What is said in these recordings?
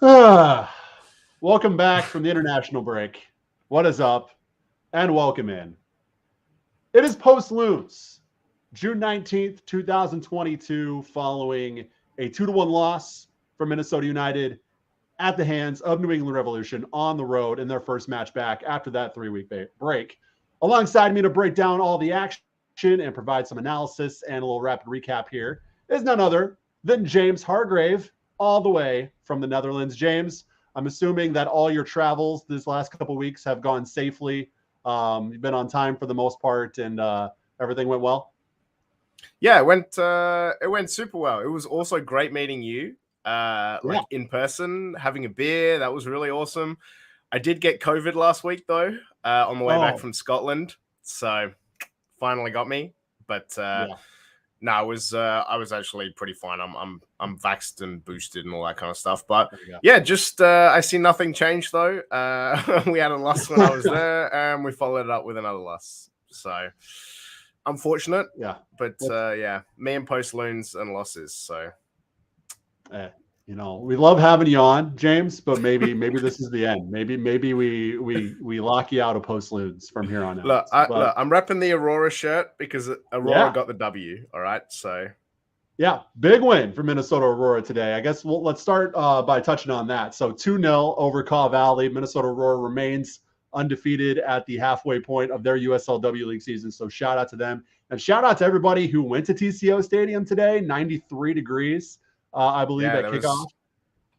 Welcome back from the international break. What is up? And welcome in. It is post Loons, June 19th, 2022, following a 2-1 loss for Minnesota United at the hands of New England Revolution on the road in their first match back after that 3-week break. Alongside me to break down all the action and provide some analysis and a little rapid recap here is none other than James Hargrave, all the way from the Netherlands. James, I'm assuming that all your travels this last couple of weeks have gone safely. You've been on time for the most part, and everything went well. Yeah, it went super well. It was also great meeting you, like in person, having a beer. That was really awesome. I did get COVID last week though, on the way back from Scotland, so finally got me. But no, I was actually pretty fine. I'm vaxxed and boosted and all that kind of stuff. But yeah, just I see nothing changed though. We had a loss when I was there, and we followed it up with another loss. So unfortunate, but me and post Loons and losses. So, we love having you on, James, but maybe this is the end. Maybe we lock you out of post Loons from here on out. Look, I'm repping the Aurora shirt because Aurora got the W. All right, so big win for Minnesota Aurora today. I guess let's start by touching on that. So 2-0 over Caw Valley. Minnesota Aurora remains undefeated at the halfway point of their USLW League season. So shout out to them. And shout out to everybody who went to TCO Stadium today, 93 degrees, I believe, at kickoff.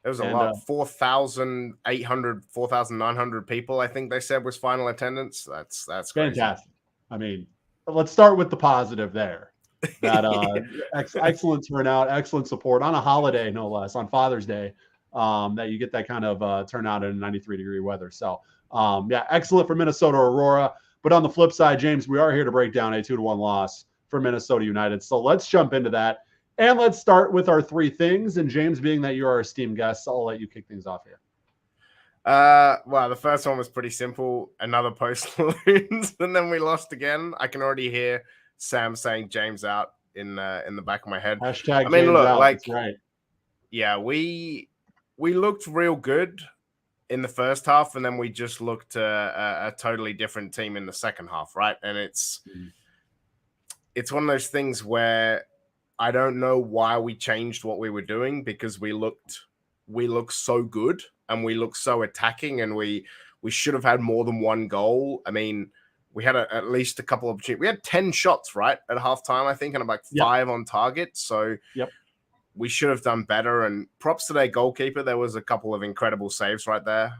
There was a lot, 4,800, 4,900 people, I think they said was final attendance. That's crazy. Fantastic. I mean, let's start with the positive there. That excellent turnout, excellent support on a holiday, no less, on Father's Day, that you get that kind of turnout in 93-degree weather. So, excellent for Minnesota Aurora. But on the flip side, James, we are here to break down a 2-1 loss for Minnesota United. So let's jump into that. And let's start with our three things. And James, being that you are our esteemed guest, I'll let you kick things off here. Well, the first one was pretty simple. Another post Loons, and then we lost again. I can already hear Sam saying James out in the back of my head. Hashtag James out. That's right. Yeah, we looked real good in the first half, and then we just looked a totally different team in the second half, right? And it's one of those things where I don't know why we changed what we were doing, because we looked so good and we looked so attacking, and we should have had more than one goal. I mean, we had at least a couple of opportunities. We had 10 shots, right, at halftime, I think, and about 5 on target. So we should have done better. And props to their goalkeeper. There was a couple of incredible saves right there.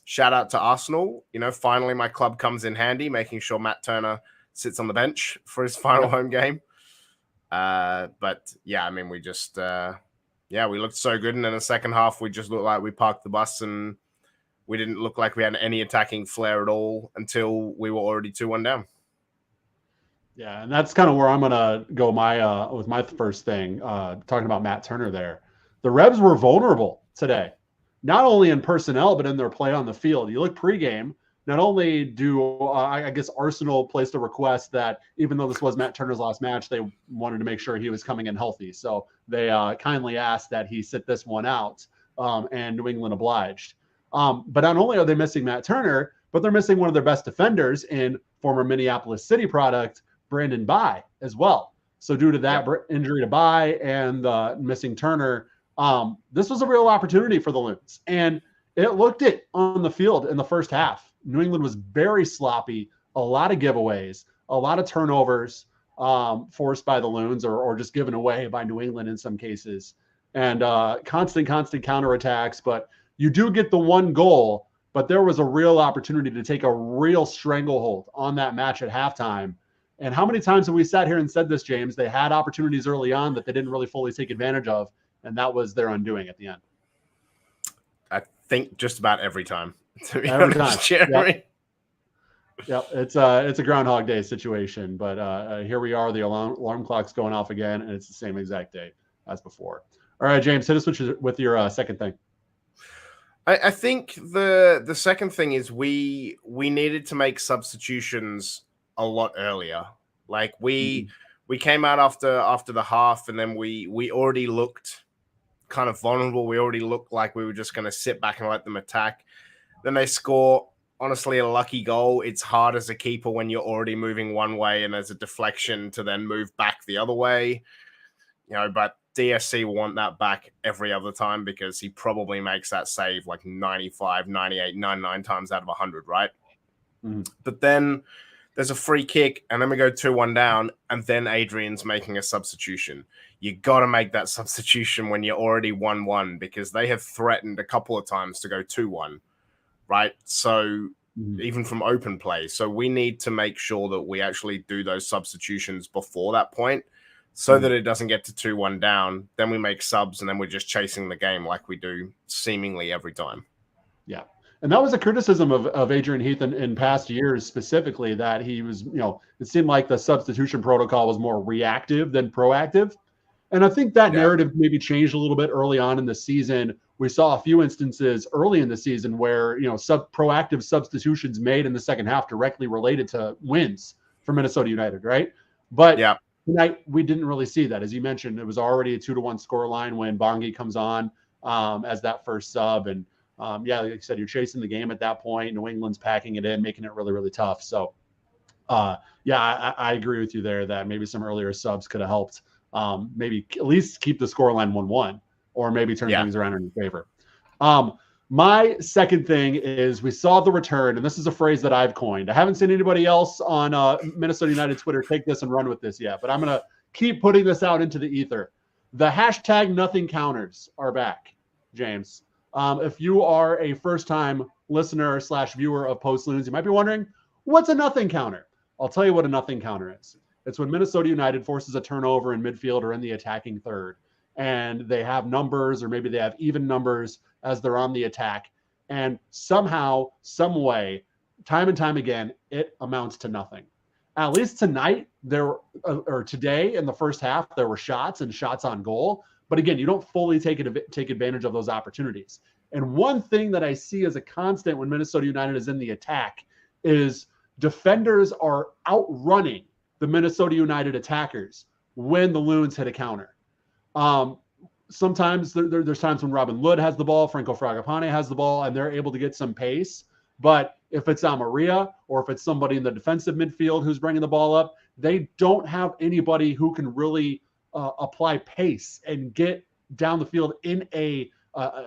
Shout out to Arsenal. Finally my club comes in handy, making sure Matt Turner sits on the bench for his final home game. But yeah, I mean, we just we looked so good. And in the second half, we just looked like we parked the bus, and we didn't look like we had any attacking flair at all until we were already 2-1 down. Yeah, and that's kind of where I'm going to go with my first thing, talking about Matt Turner there. The Revs were vulnerable today, not only in personnel, but in their play on the field. You look pregame, not only do, I guess, Arsenal placed a request that even though this was Matt Turner's last match, they wanted to make sure he was coming in healthy. So they kindly asked that he sit this one out, and New England obliged. But not only are they missing Matt Turner, but they're missing one of their best defenders in former Minneapolis City product, Brandon Bai, as well. So due to that injury to Bai and missing Turner, this was a real opportunity for the Loons. And it looked it on the field in the first half. New England was very sloppy, a lot of giveaways, a lot of turnovers forced by the Loons or just given away by New England in some cases. And constant counterattacks. But you do get the one goal, but there was a real opportunity to take a real stranglehold on that match at halftime. And how many times have we sat here and said this, James? They had opportunities early on that they didn't really fully take advantage of, and that was their undoing at the end. I think just about every time. To be every honest, time. Jeremy. Yep. It's a Groundhog Day situation, but here we are. The alarm clock's going off again, and it's the same exact day as before. All right, James, hit us with your second thing. I think the second thing is we needed to make substitutions a lot earlier. Like we came out after the half, and then we already looked kind of vulnerable. We already looked like we were just going to sit back and let them attack. Then they score, honestly, a lucky goal. It's hard as a keeper when you're already moving one way and there's a deflection to then move back the other way. But DSC will want that back every other time because he probably makes that save like 95, 98, 99 times out of 100, right? Mm-hmm. But then there's a free kick, and then we go 2-1 down, and then Adrian's making a substitution. You got to make that substitution when you're already 1-1 because they have threatened a couple of times to go 2-1, right? So even from open play. So we need to make sure that we actually do those substitutions before that point so that it doesn't get to 2-1 down. Then we make subs, and then we're just chasing the game like we do seemingly every time. Yeah. And that was a criticism of Adrian Heath in past years specifically, that he was, it seemed like the substitution protocol was more reactive than proactive. And I think that narrative maybe changed a little bit early on in the season. We saw a few instances early in the season where, proactive substitutions made in the second half directly related to wins for Minnesota United, right? But tonight we didn't really see that. As you mentioned, it was already a 2-1 score line when Bongi comes on as that first sub. And like you said, you're chasing the game at that point. New England's packing it in, making it really, really tough. So, I agree with you there that maybe some earlier subs could have helped maybe at least keep the scoreline 1-1 or maybe turn things around in your favor. My second thing is we saw the return, and this is a phrase that I've coined. I haven't seen anybody else on Minnesota United Twitter take this and run with this yet, but I'm going to keep putting this out into the ether. The hashtag nothing counters are back, James. If you are a first-time listener / viewer of Post Loons, you might be wondering, what's a nothing counter? I'll tell you what a nothing counter is. It's when Minnesota United forces a turnover in midfield or in the attacking third, and they have numbers, or maybe they have even numbers as they're on the attack, and somehow, some way, time and time again, it amounts to nothing. At least tonight, or today in the first half, there were shots and shots on goal. But again, you don't fully take advantage of those opportunities. And one thing that I see as a constant when Minnesota United is in the attack is defenders are outrunning the Minnesota United attackers when the Loons hit a counter. Sometimes there's times when Robin Lod has the ball, Franco Fragapane has the ball, and they're able to get some pace. But if it's Amaria or if it's somebody in the defensive midfield who's bringing the ball up, they don't have anybody who can really apply pace and get down the field in a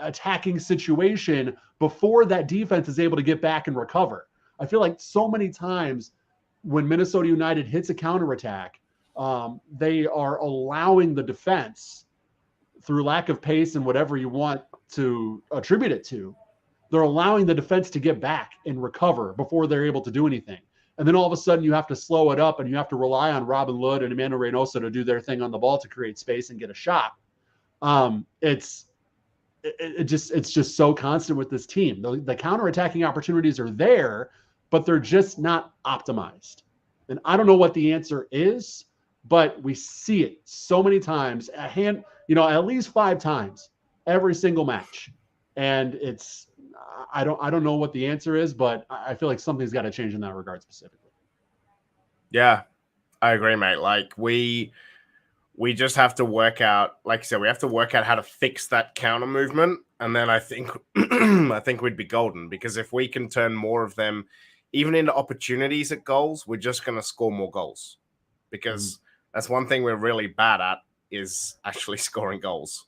attacking situation before that defense is able to get back and recover. I feel like so many times when Minnesota United hits a counterattack, they are allowing the defense, through lack of pace and whatever you want to attribute it to, they're allowing the defense to get back and recover before they're able to do anything. And then all of a sudden you have to slow it up and you have to rely on Robin Lod and Emmanuel Reynoso to do their thing on the ball to create space and get a shot. It's just so constant with this team. The counterattacking opportunities are there, but they're just not optimized. And I don't know what the answer is, but we see it so many times, at least 5 times every single match. And I don't know what the answer is, but I feel like something's got to change in that regard specifically. Yeah, I agree, mate. Like we just have to work out, like I said, we have to work out how to fix that counter movement. And then I think, we'd be golden, because if we can turn more of them even into opportunities at goals, we're just going to score more goals, because that's one thing we're really bad at, is actually scoring goals.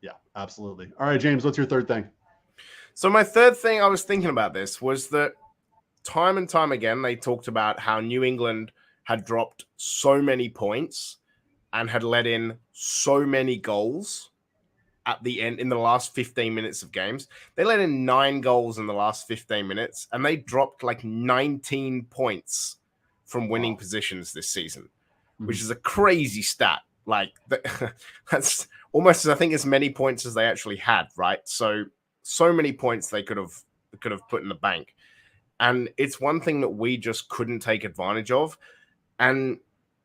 Yeah, absolutely. All right, James, what's your third thing? So my third thing, I was thinking about this, was that time and time again, they talked about how New England had dropped so many points and had let in so many goals at the end in the last 15 minutes of games. They let in 9 goals in the last 15 minutes, and they dropped like 19 points from winning positions this season, which is a crazy stat. Like that's almost, I think, as many points as they actually had, right? So many points they could have put in the bank. And it's one thing that we just couldn't take advantage of. And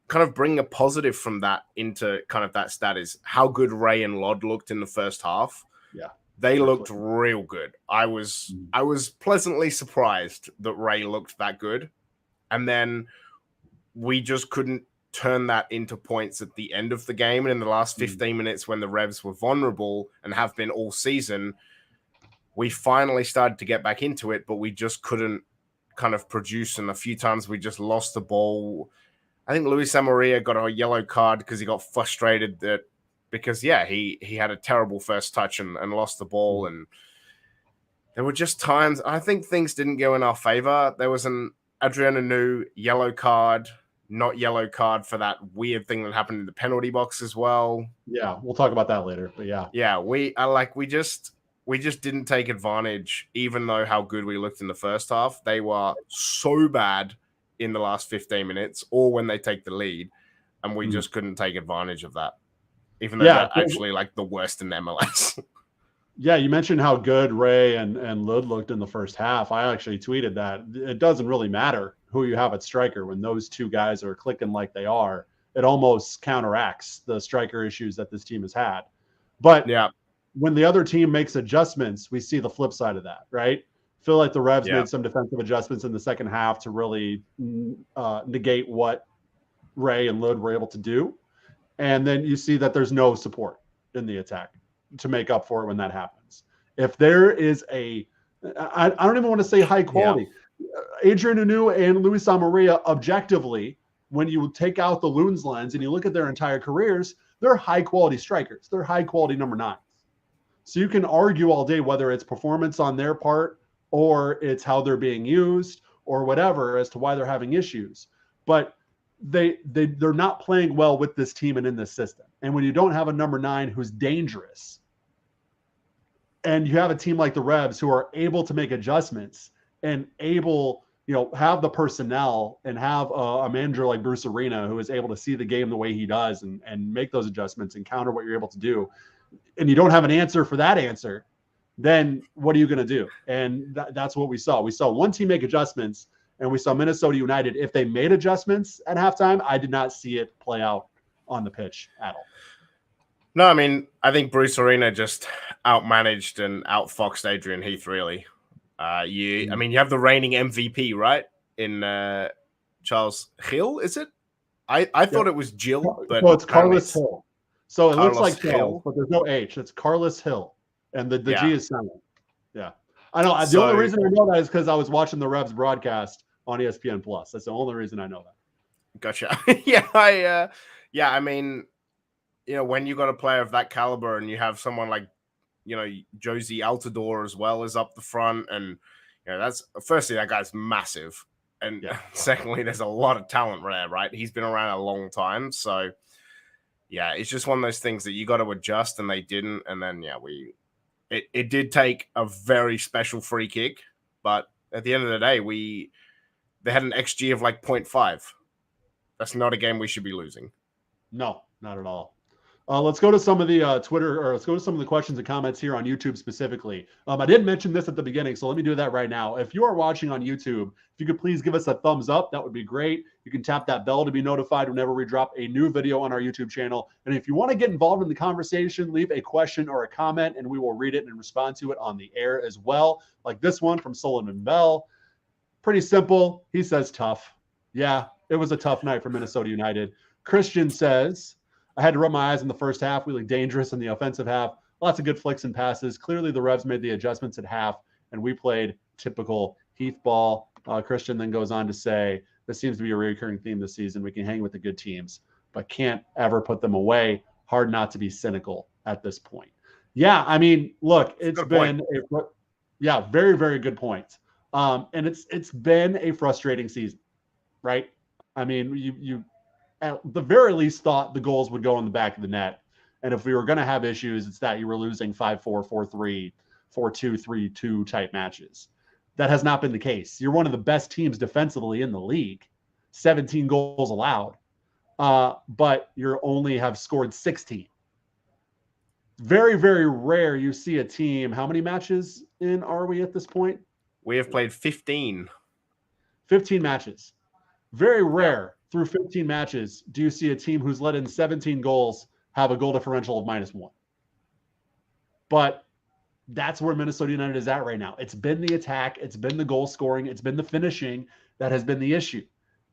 kind of bring a positive from that into kind of that stat is how good Ray and Lod looked in the first half. Yeah. They looked real good. I was pleasantly surprised that Ray looked that good. And then we just couldn't turn that into points at the end of the game. And in the last 15 minutes, when the Revs were vulnerable and have been all season, we finally started to get back into it, but we just couldn't kind of produce. And a few times we just lost the ball. I think Luis Amarilla got a yellow card because he got frustrated because he had a terrible first touch and lost the ball. And there were just times, I think things didn't go in our favor. There was an Adriana Nu yellow card, not yellow card for that weird thing that happened in the penalty box as well. Yeah, we'll talk about that later, but yeah. Yeah, we just didn't take advantage, even though how good we looked in the first half. They were so bad in the last 15 minutes or when they take the lead, and we just couldn't take advantage of that, even though they're actually like the worst in MLS. Yeah, you mentioned how good Ray and Lud looked in the first half. I actually tweeted that it doesn't really matter who you have at striker when those two guys are clicking like they are. It almost counteracts the striker issues that this team has had. But when the other team makes adjustments, we see the flip side of that, right? I feel like the Revs made some defensive adjustments in the second half to really negate what Ray and Lud were able to do. And then you see that there's no support in the attack to make up for it when that happens. If there is I don't even want to say high quality. Adrian Anu and Luis Amarilla, objectively, when you take out the Loons lens and you look at their entire careers, they're high quality strikers. They're high quality number 9s. So you can argue all day whether it's performance on their part or it's how they're being used or whatever as to why they're having issues. But they're not playing well with this team and in this system. And when you don't have a number 9 who's dangerous, and you have a team like the Revs who are able to make adjustments and able, have the personnel and have a manager like Bruce Arena who is able to see the game the way he does and make those adjustments and counter what you're able to do, and you don't have an answer for that answer, then what are you going to do? And that's what we saw. We saw one team make adjustments, and we saw Minnesota United. If they made adjustments at halftime, I did not see it play out on the pitch at all. No, I mean, I think Bruce Arena just outmanaged and outfoxed Adrian Heath, really. You have the reigning MVP, right? In Charles Hill, is it? I thought it was Jill, but it's Carlos Hill. So it Carlos looks like Hill, Charles, but there's no H. It's Carlos Hill, and the G is silent. Yeah, I know. The only reason I know that is because I was watching the Revs broadcast on ESPN Plus. That's the only reason I know that. Gotcha. I mean, when you got a player of that caliber and you have someone like, Josie Altidore as well as up the front, and that's firstly that guy's massive, and secondly there's a lot of talent there, right? He's been around a long time, so it's just one of those things that you got to adjust, and they didn't, and then it did take a very special free kick, but at the end of the day they had an XG of like 0.5. That's not a game we should be losing. No, not at all. Let's go to some of the Twitter, or let's go to some of the questions and comments here on YouTube specifically. I did mention this at the beginning, so let me do that right now. If you are watching on YouTube, if you could please give us a thumbs up, that would be great. You can tap that bell to be notified whenever we drop a new video on our YouTube channel. And if you want to get involved in the conversation, leave a question or a comment, and we will read it and respond to it on the air as well. Like this one from Solomon Bell. Pretty simple. He says tough. Yeah, it was a tough night for Minnesota United. Christian says, I had to rub my eyes in the first half. We looked dangerous in the offensive half. Lots of good flicks and passes. Clearly, the Revs made the adjustments at half, and we played typical Heath ball. Christian then goes on to say, this seems to be a recurring theme this season. We can hang with the good teams, but can't ever put them away. Hard not to be cynical at this point. Yeah, I mean, look, it's been very, very good point. And it's been a frustrating season, right? I mean, you at the very least thought the goals would go in the back of the net. And if we were going to have issues, it's that you were losing 5-4, 4-3, 4-2, 3-2 type matches. That has not been the case. You're one of the best teams defensively in the league, 17 goals allowed, but you only have scored 16. Very, very rare you see a team. How many matches in are we at this point? We have played 15. 15 matches. Very rare. Through 15 matches, do you see a team who's let in 17 goals have a goal differential of -1? But that's where Minnesota United is at right now. It's been the attack. It's been the goal scoring. It's been the finishing that has been the issue.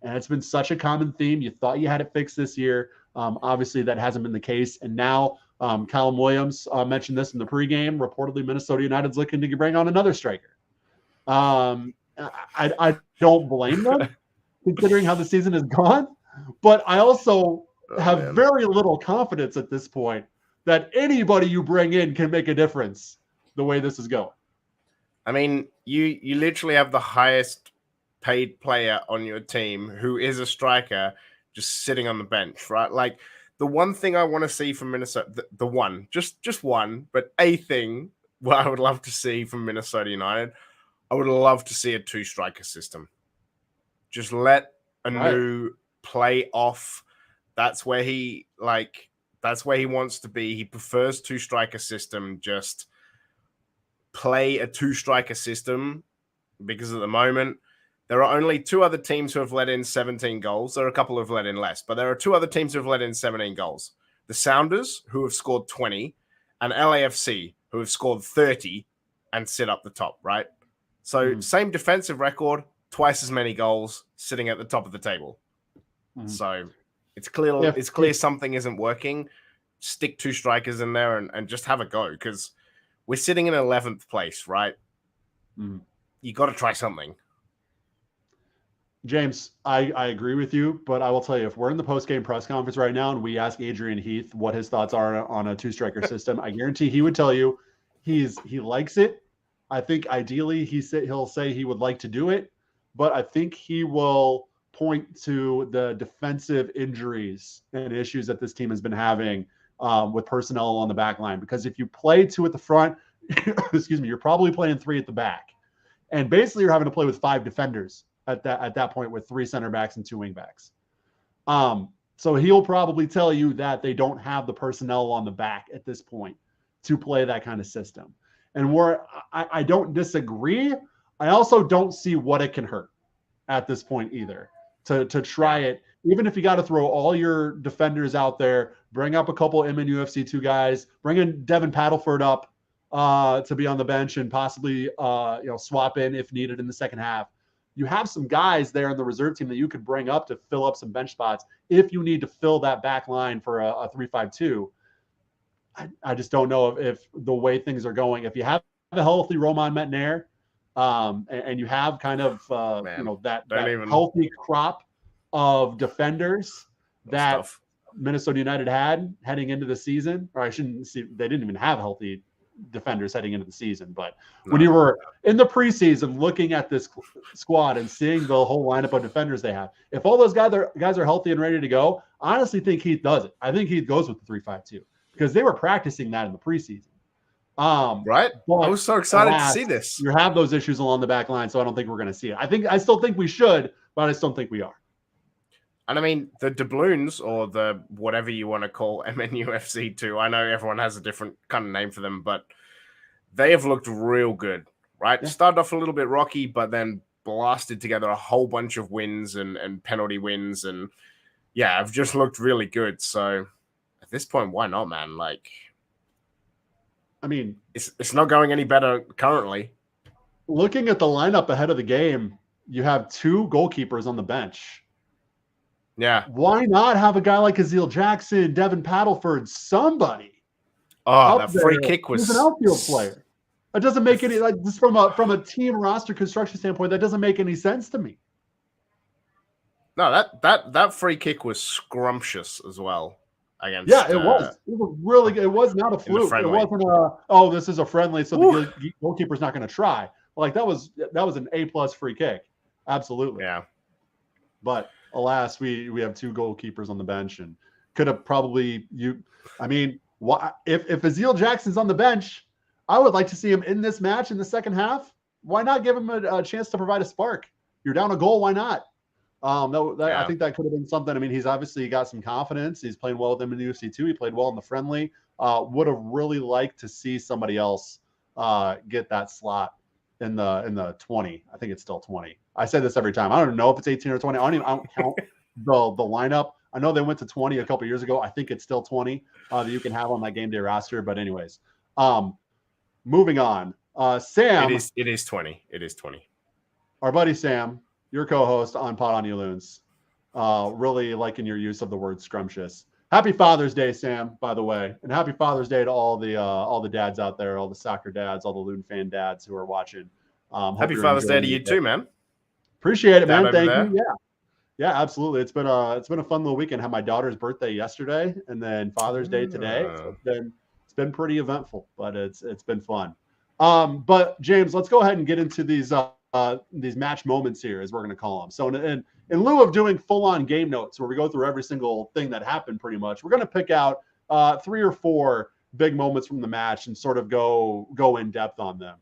And it's been such a common theme. You thought you had it fixed this year. Obviously, that hasn't been the case. And now Callum Williams mentioned this in the pregame. Reportedly, Minnesota United's looking to bring on another striker. I don't blame them, considering how the season has gone. But I also have very little confidence at this point that anybody you bring in can make a difference the way this is going. I mean, you literally have the highest paid player on your team who is a striker just sitting on the bench, right? Like, the one thing I want to see from Minnesota, the one, just one, but a thing what I would love to see from Minnesota United, I would love to see a 2-striker system. Just let Anu play off. That's where he wants to be. He prefers 2-striker system. Just play a 2-striker system, because at the moment there are only 2 other teams who have let in 17 goals. There are a couple who have let in less, but there are 2 other teams who have let in 17 goals. The Sounders, who have scored 20, and LAFC, who have scored 30 and sit up the top, right? So same defensive record, twice as many goals, sitting at the top of the table. So it's clear something isn't working. Stick 2 strikers in there and just have a go, because we're sitting in 11th place, right? You got to try something. James, I agree with you, but I will tell you, if we're in the post-game press conference right now and we ask Adrian Heath what his thoughts are on a 2-striker system, I guarantee he would tell you he likes it. I think ideally he'll say he would like to do it, but I think he will point to the defensive injuries and issues that this team has been having with personnel on the back line. Because if you play 2 at the front, excuse me, you're probably playing 3 at the back. And basically you're having to play with 5 defenders at that point, with 3 center backs and 2 wing backs. So he'll probably tell you that they don't have the personnel on the back at this point to play that kind of system. And where I don't disagree, I also don't see what it can hurt at this point either to try it. Even if you got to throw all your defenders out there, bring up a couple MNUFC 2 guys, bring in Devin Paddleford up to be on the bench and possibly swap in if needed in the second half. You have some guys there in the reserve team that you could bring up to fill up some bench spots if you need to fill that back line for a 3-5-2. I just don't know if the way things are going, if you have a healthy Roman Metnair, and you have kind of that healthy crop of defenders that Minnesota United had heading into the season, or I shouldn't see, they didn't even have healthy defenders heading into the season. But when you were in the preseason looking at this squad and seeing the whole lineup of defenders they have, if all those guys are healthy and ready to go, I honestly think Heath does it. I think Heath goes with the 3-5-2 because they were practicing that in the preseason. Right. I was so excited to see this. You have those issues along the back line, so I don't think we're going to see it. I still think we should, but I just don't think we are. And I mean, the doubloons, or the whatever you want to call MNUFC 2, I know everyone has a different kind of name for them, but they have looked real good, right? Yeah. Started off a little bit rocky, but then blasted together a whole bunch of wins and penalty wins. And yeah, have just looked really good. So at this point, why not, man? Like, I mean, it's not going any better currently. Looking at the lineup ahead of the game, you have 2 goalkeepers on the bench. Yeah. Why not have a guy like Azil Jackson, Devin Paddleford, somebody? Oh, that free kick was an outfield player. That doesn't make any, like, just from a team roster construction standpoint, that doesn't make any sense to me. No, that free kick was scrumptious as well. Against, it was. It was really good. It was not a fluke. It wasn't this is a friendly, so the goalkeeper's not going to try. Like, that was an A+ free kick. Absolutely. Yeah. But alas, we have 2 goalkeepers on the bench, and could have probably if Azil Jackson's on the bench, I would like to see him in this match in the second half. Why not give him a chance to provide a spark? You're down a goal. Why not? I think that could have been something. I mean, he's obviously got some confidence. He's playing well with them in the UFC 2. He played well in the friendly. Would have really liked to see somebody else get that slot in the 20. I think it's still 20. I say this every time. I don't know if it's 18 or 20. I don't count the lineup. I know they went to 20 a couple years ago. I think it's still 20 that you can have on that game day roster. But anyways, moving on. Sam. It is 20. It is 20. Our buddy Sam, your co-host on Pod on You Loons. Really liking your use of the word scrumptious. Happy Father's Day, Sam, by the way, and happy Father's Day to all the dads out there, all the soccer dads, all the Loon fan dads who are watching. Happy Father's Day to you too, man. Appreciate it, Dad man. over Thank there. you. Yeah, absolutely. It's been a fun little weekend. Had my daughter's birthday yesterday, and then Father's Day today. So it's been pretty eventful, but it's been fun. But James, let's go ahead and get into these match moments here, as we're going to call them. So in lieu of doing full-on game notes where we go through every single thing that happened pretty much, we're going to pick out 3 or 4 big moments from the match and sort of go in depth on them.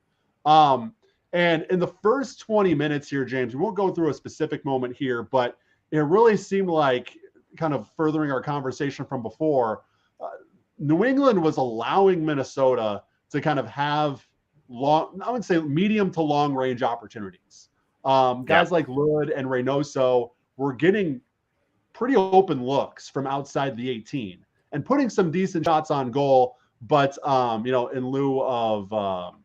And in the first 20 minutes here, James, we won't go through a specific moment here, but it really seemed like, kind of furthering our conversation from before, New England was allowing Minnesota to kind of have I would say medium to long range opportunities. Guys like Lod and Reynoso were getting pretty open looks from outside the 18 and putting some decent shots on goal. But, in lieu of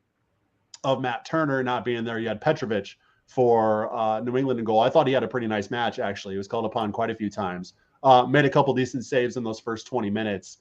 Matt Turner not being there, you had Petrovic for New England in goal. I thought he had a pretty nice match, actually. He was called upon quite a few times. Made a couple decent saves in those first 20 minutes.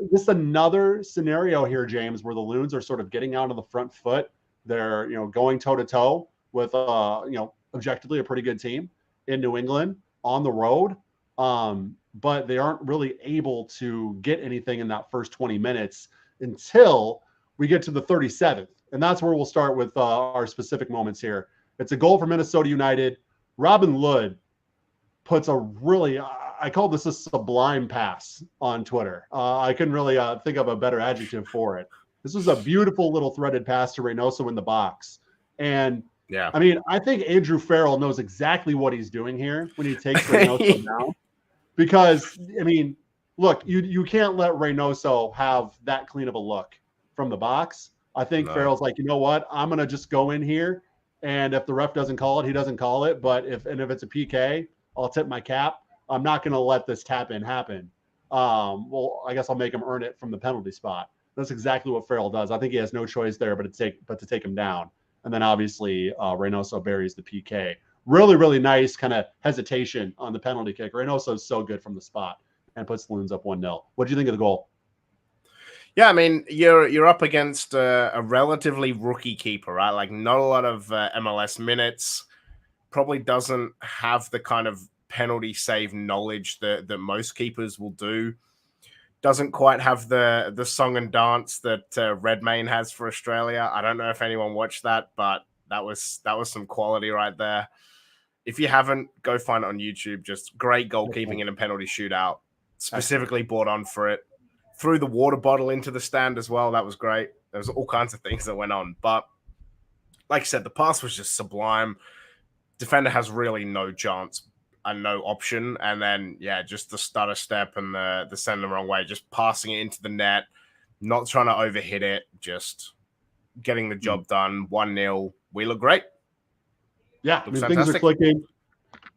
Just another scenario here, James, where the Loons are sort of getting out on the front foot. They're, going toe-to-toe with, objectively a pretty good team in New England on the road. But they aren't really able to get anything in that first 20 minutes until we get to the 37th. And that's where we'll start with our specific moments here. It's a goal for Minnesota United. Robin Lod puts a really, I call this a sublime pass on Twitter. I couldn't really think of a better adjective for it. This was a beautiful little threaded pass to Reynoso in the box. And I mean, I think Andrew Farrell knows exactly what he's doing here when he takes Reynoso down. Because, I mean, look, you can't let Reynoso have that clean of a look from the box. I think Farrell's like, you know what? I'm going to just go in here. And if the ref doesn't call it, he doesn't call it. But if it's a PK, I'll tip my cap. I'm not going to let this tap in happen. Well, I guess I'll make him earn it from the penalty spot. That's exactly what Farrell does. I think he has no choice there but to take him down. And then obviously Reynoso buries the PK. Really, really nice kind of hesitation on the penalty kick. Reynoso is so good from the spot and puts the Loons up 1-0. What do you think of the goal? Yeah, I mean, you're up against a relatively rookie keeper, right? Like, not a lot of MLS minutes. Probably doesn't have the kind of penalty save knowledge that most keepers will do. Doesn't quite have the song and dance that Redmayne has for Australia. I don't know if anyone watched that, but that was some quality right there. If you haven't, go find it on YouTube. Just great goalkeeping in a penalty shootout. Specifically brought on for it. Threw the water bottle into the stand as well. That was great. There was all kinds of things that went on. But like I said, the pass was just sublime. Defender has really no chance and no option. And then, just the stutter step and the send the wrong way, just passing it into the net, not trying to overhit it, just getting the job done. 1-0. We look great. Yeah, I mean, things are clicking.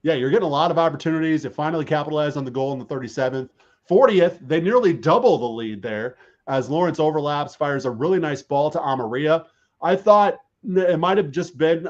Yeah, you're getting a lot of opportunities. They finally capitalized on the goal in the 37th. 40th, they nearly double the lead there as Lawrence overlaps, fires a really nice ball to Amaria. I thought it might have just been,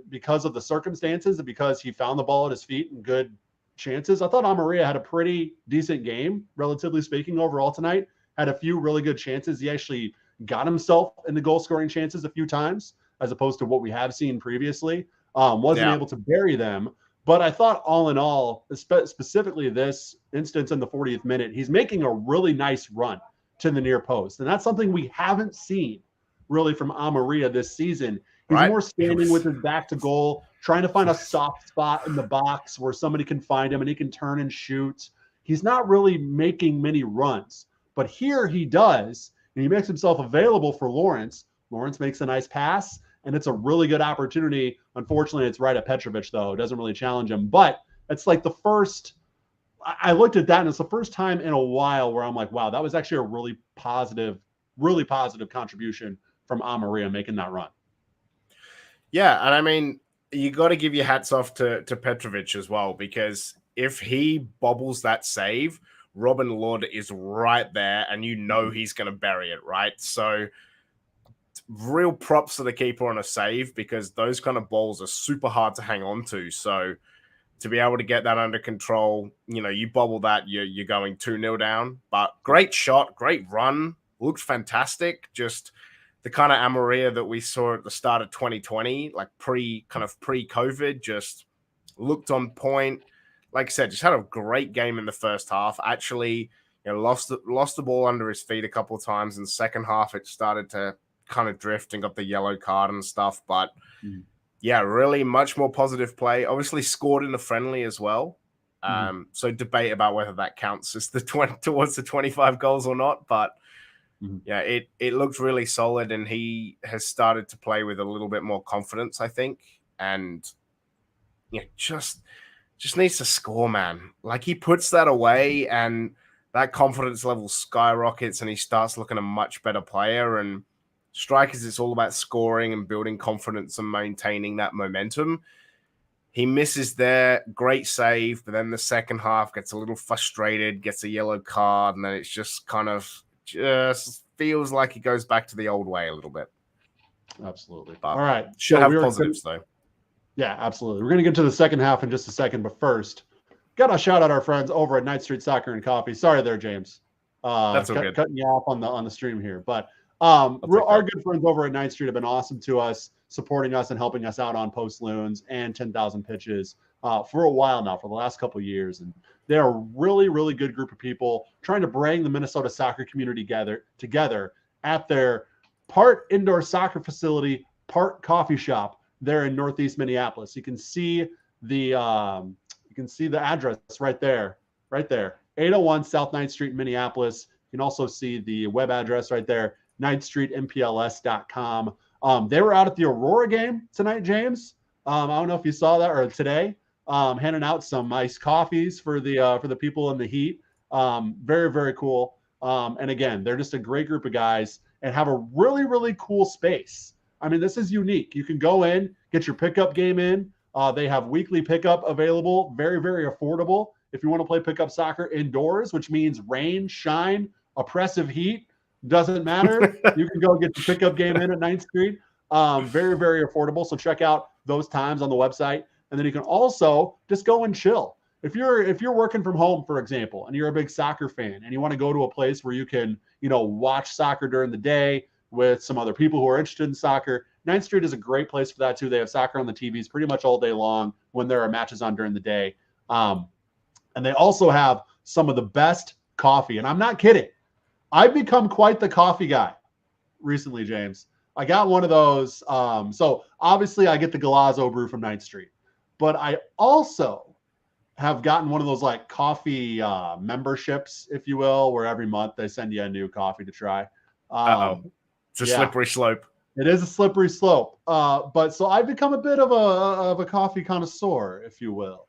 because of the circumstances and because he found the ball at his feet and good chances. I thought Amaria had a pretty decent game, relatively speaking, overall tonight. Had a few really good chances. He actually got himself into goal-scoring chances a few times, as opposed to what we have seen previously. Wasn't able to bury them. But I thought all in all, specifically this instance in the 40th minute, he's making a really nice run to the near post. And that's something we haven't seen really from Amaria this season. He's more standing with his back to goal, trying to find a soft spot in the box where somebody can find him and he can turn and shoot. He's not really making many runs. But here he does, and he makes himself available for Lawrence. Lawrence makes a nice pass. And it's a really good opportunity. Unfortunately, it's right at Petrovic, though. It doesn't really challenge him. But it's like the first – I looked at that, and it's the first time in a while where I'm like, wow, that was actually a really positive contribution from Amaria making that run. Yeah, and I mean, you got to give your hats off to Petrovic as well, because if he bobbles that save, Robin Lod is right there, and he's going to bury it, right? So – real props to the keeper on a save, because those kind of balls are super hard to hang on to. So to be able to get that under control. You bobble that, you're going 2-0 down. But great shot, great run, looked fantastic. Just the kind of Amarilla that we saw at the start of 2020, like pre-COVID, just looked on point. Like I said, just had a great game in the first half. Actually, lost the ball under his feet a couple of times. In the second half, it started to kind of drift and got the yellow card and stuff. But yeah, really much more positive play. Obviously scored in a friendly as well. So debate about whether that counts as towards the 25 goals or not. But yeah, it looked really solid, and he has started to play with a little bit more confidence, I think. And just needs to score, man. Like, he puts that away and that confidence level skyrockets, and he starts looking a much better player. And strikers, it's all about scoring and building confidence and maintaining that momentum. He misses there, great save, but then the second half gets a little frustrated, gets a yellow card, and then it's just kind of feels like he goes back to the old way a little bit. Absolutely. But all right. Should have positives, though. Yeah, absolutely. We're going to get to the second half in just a second, but first, got to shout out our friends over at Ninth Street Soccer and Coffee. Sorry there, James. That's okay. Cutting you off on the stream here, but our good friends over at Ninth Street have been awesome to us, supporting us and helping us out on Post Loons and 10,000 Pitches for a while now, for the last couple of years. And they're a really, really good group of people trying to bring the Minnesota soccer community together at their part indoor soccer facility, part coffee shop there in Northeast Minneapolis. You can see the address right there, 801 South 9th Street, Minneapolis. You can also see the web address right there, 9thstreetmpls.com. They were out at the Aurora game tonight, James. I don't know if you saw that, or today, handing out some iced coffees for the people in the heat. Very, very cool. And again, they're just a great group of guys and have a really, really cool space. I mean, this is unique. You can go in, get your pickup game in. They have weekly pickup available, very, very affordable. If you want to play pickup soccer indoors, which means rain, shine, oppressive heat, doesn't matter. You can go get your pickup game in at 9th Street. Very, very affordable. So check out those times on the website. And then you can also just go and chill. If you're working from home, for example, and you're a big soccer fan and you want to go to a place where you can, watch soccer during the day with some other people who are interested in soccer, 9th Street is a great place for that too. They have soccer on the TVs pretty much all day long when there are matches on during the day. And they also have some of the best coffee. And I'm not kidding. I've become quite the coffee guy recently, James. I got one of those. So obviously I get the Galazzo brew from 9th Street, but I also have gotten one of those like coffee memberships, if you will, where every month they send you a new coffee to try. It's a slippery slope. It is a slippery slope. But so I've become a bit of a coffee connoisseur, if you will.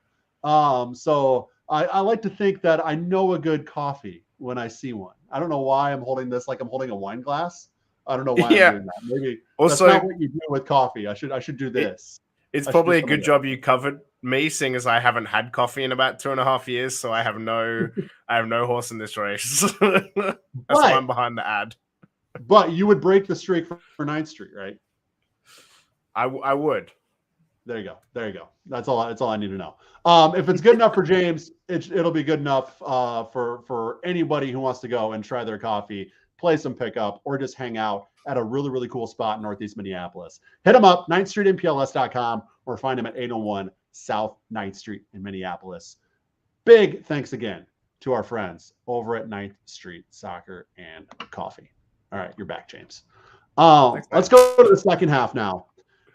So I like to think that I know a good coffee when I see one. I don't know why I'm holding this like I'm holding a wine glass. I don't know why I'm doing that. Maybe also, that's not what you do with coffee. I should do this. It's probably a good job you covered me, seeing as I haven't had coffee in about 2.5 years, so I have no horse in this race. That's why I'm behind the ad. But you would break the streak for 9th Street, right? I would. There you go. That's all I need to know. If it's good enough for James, it'll be good enough for anybody who wants to go and try their coffee, play some pickup, or just hang out at a really, really cool spot in Northeast Minneapolis. Hit them up, 9thstreetmpls.com, or find them at 801 South 9th Street in Minneapolis. Big thanks again to our friends over at 9th Street Soccer and Coffee. All right, you're back, James. Let's go to the second half now.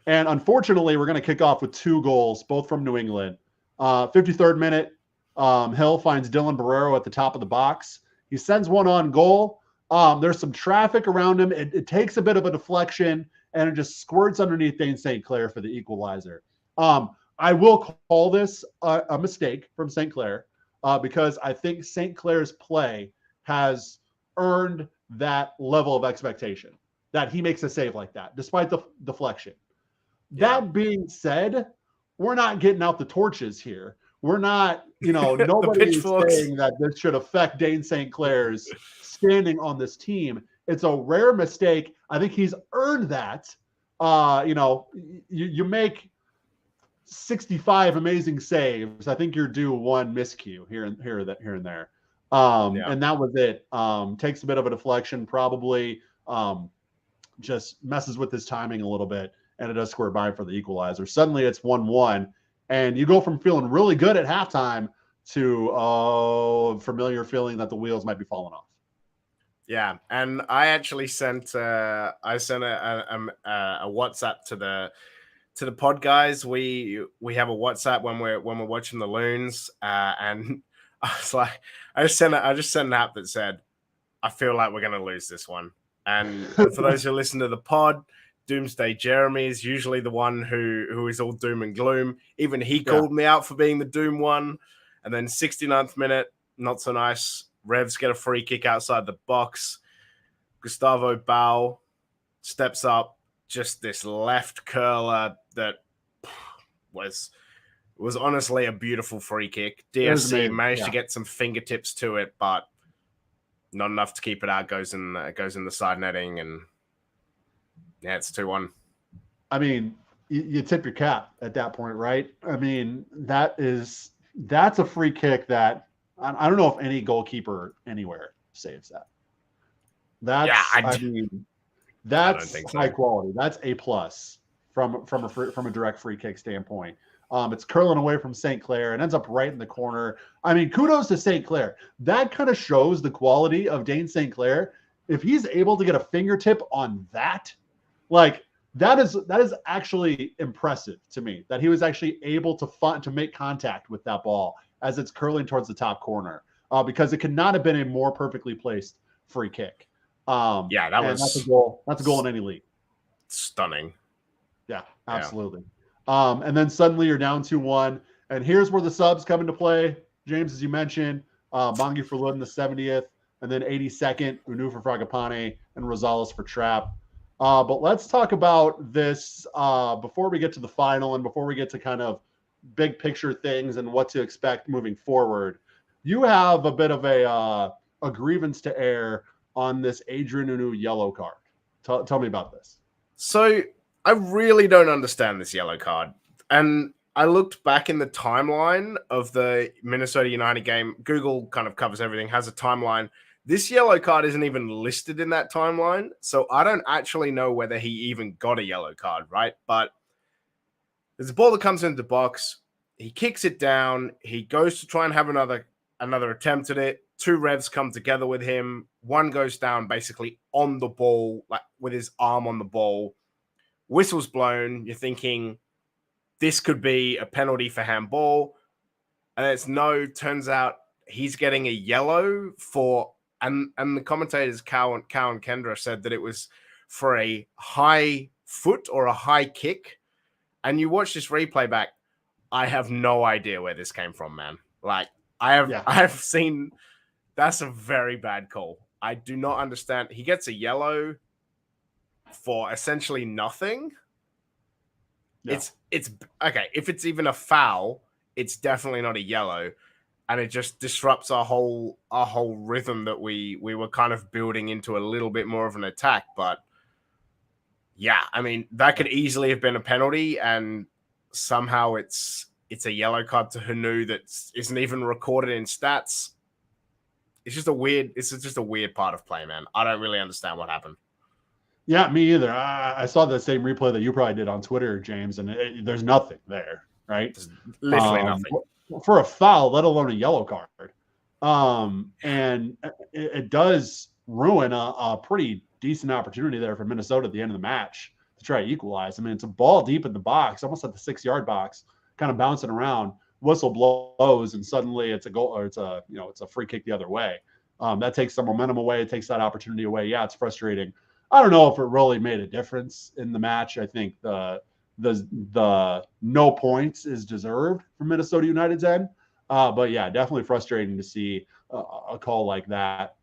And unfortunately, we're going to kick off with 2 goals, both from New England. 53rd minute, Hill finds Dylan Barrero at the top of the box. He sends one on goal. There's some traffic around him. It takes a bit of a deflection, and it just squirts underneath Dane St. Clair for the equalizer. I will call this a mistake from St. Clair because I think St. Clair's play has earned that level of expectation that he makes a save like that, despite the deflection. Yeah. That being said, we're not getting out the torches here. We're not, nobody is saying that this should affect Dane St. Clair's standing on this team. It's a rare mistake. I think he's earned that. You make 65 amazing saves. I think you're due one miscue here and there. And that was it. Takes a bit of a deflection, probably just messes with his timing a little bit, and it does square by for the equalizer. Suddenly it's 1-1, and you go from feeling really good at halftime to a familiar feeling that the wheels might be falling off. Yeah, and I actually sent a WhatsApp to the pod guys. We have a WhatsApp when we're watching the Loons, and I was like, I just sent an app that said, I feel like we're going to lose this one. And for those who listen to the pod, Doomsday Jeremy is usually the one who is all doom and gloom. Even he called me out for being the doom one. And then 69th minute, not so nice. Revs get a free kick outside the box. Gustavo Bau steps up, just this left curler that was honestly a beautiful free kick. DSC managed to get some fingertips to it, but not enough to keep it out. Goes in the side netting, and yeah, it's 2-1. I mean, you tip your cap at that point, right? I mean, that's a free kick that I don't know if any goalkeeper anywhere saves that. That's high quality. That's A+ from a direct free kick standpoint. It's curling away from St. Clair and ends up right in the corner. I mean, kudos to St. Clair. That kind of shows the quality of Dane St. Clair. If he's able to get a fingertip on that, like that is actually impressive to me. That he was actually able to make contact with that ball as it's curling towards the top corner, because it could not have been a more perfectly placed free kick. That's a goal. That's a goal in any league. Stunning. Yeah, absolutely. And then suddenly you're down 2-1, and here's where the subs come into play. James, as you mentioned, Bongi for Lud in the 70th, and then 82nd, Unu for Fragapane, and Rosales for Trapp. But let's talk about this before we get to the final and before we get to kind of big picture things and what to expect moving forward. You have a bit of a grievance to air on this Adrian Unu yellow card. Tell me about this. So I really don't understand this yellow card. And I looked back in the timeline of the Minnesota United game. Google kind of covers everything, has a timeline. This yellow card isn't even listed in that timeline. So I don't actually know whether he even got a yellow card, right? But there's a ball that comes into the box. He kicks it down. He goes to try and have another attempt at it. Two Revs come together with him. One goes down basically on the ball, like with his arm on the ball. Whistle's blown. You're thinking this could be a penalty for handball. And it's no, turns out he's getting a yellow for, and the commentators, Cow and Kendra, said that it was for a high foot or a high kick. And you watch this replay back, I have no idea where this came from, man. Like, I have seen, that's a very bad call. I do not understand. He gets a yellow for essentially nothing. Yeah. It's okay. If it's even a foul, it's definitely not a yellow, and it just disrupts our whole rhythm that we were kind of building into a little bit more of an attack. But yeah, I mean, that could easily have been a penalty, and somehow it's a yellow card to Hanu that isn't even recorded in stats. It's just a weird part of play, man. I don't really understand what happened. Yeah, me either. I saw the same replay that you probably did on Twitter, James, and there's nothing there, right? There's literally nothing. For a foul, let alone a yellow card. And it does ruin a pretty decent opportunity there for Minnesota at the end of the match to try to equalize. I mean, it's a ball deep in the box, almost at the 6-yard box, kind of bouncing around. Whistle blows, and suddenly it's a goal, or it's a free kick the other way. That takes some momentum away. It takes that opportunity away. Yeah, it's frustrating. I don't know if it really made a difference in the match. I think the no points is deserved from Minnesota United's end. But yeah, definitely frustrating to see a call like that,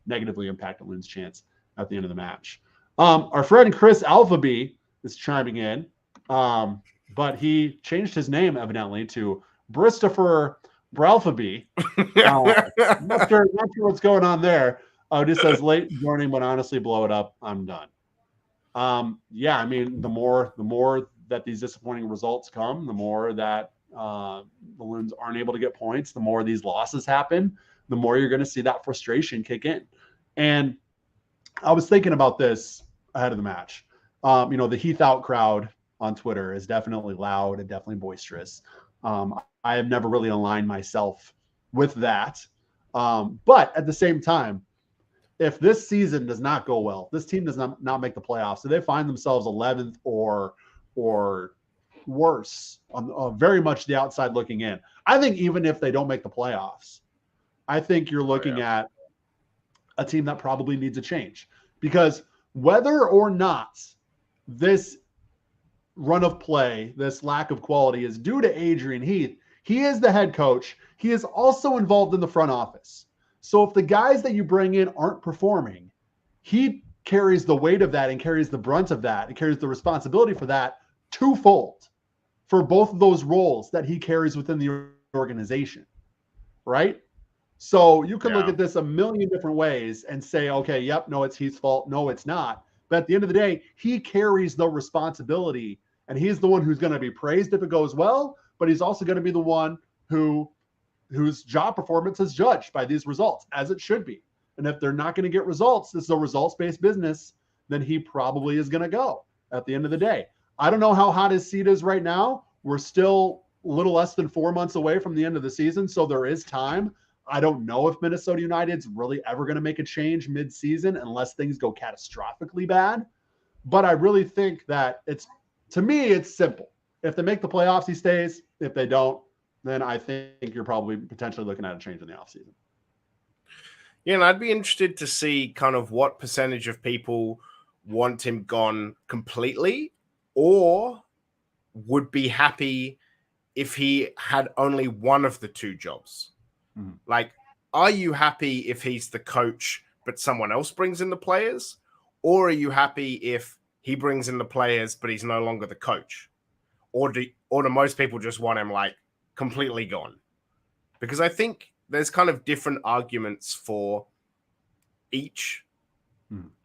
negatively impact a Loons' chance at the end of the match. Our friend Chris Alphaby is chiming in, but he changed his name evidently to Bristopher Bralphaby. Not sure what's going on there. Just says late joining, but honestly, blow it up. I'm done. Yeah, I mean, the more that these disappointing results come, the more that the Loons aren't able to get points, the more these losses happen, the more you're going to see that frustration kick in. And I was thinking about this ahead of the match. The Heath Out crowd on Twitter is definitely loud and definitely boisterous. I have never really aligned myself with that. But at the same time, if this season does not go well, this team does not make the playoffs, so they find themselves 11th or worse, on very much the outside looking in. I think even if they don't make the playoffs, I think you're looking at a team that probably needs a change, because whether or not this run of play, this lack of quality is due to Adrian Heath, he is the head coach. He is also involved in the front office. So if the guys that you bring in aren't performing, he carries the weight of that and carries the brunt of that and carries the responsibility for that twofold for both of those roles that he carries within the organization, right? So you can look at this a million different ways and say, okay, yep, no, it's Heath's fault. No, it's not. But at the end of the day, he carries the responsibility, and he's the one who's going to be praised if it goes well, but he's also going to be the one whose job performance is judged by these results, as it should be. And if they're not going to get results, this is a results-based business, then he probably is going to go at the end of the day. I don't know how hot his seat is right now. We're still a little less than 4 months away from the end of the season, so there is time. I don't know if Minnesota United's really ever going to make a change mid-season unless things go catastrophically bad. But I really think that to me, it's simple. If they make the playoffs, he stays. If they don't, then I think you're probably potentially looking at a change in the offseason. Yeah, and I'd be interested to see kind of what percentage of people want him gone completely or would be happy if he had only one of the two jobs. Mm-hmm. Like, are you happy if he's the coach, but someone else brings in the players? Or are you happy if he brings in the players, but he's no longer the coach? Or do most people just want him like completely gone? Because I think there's kind of different arguments for each,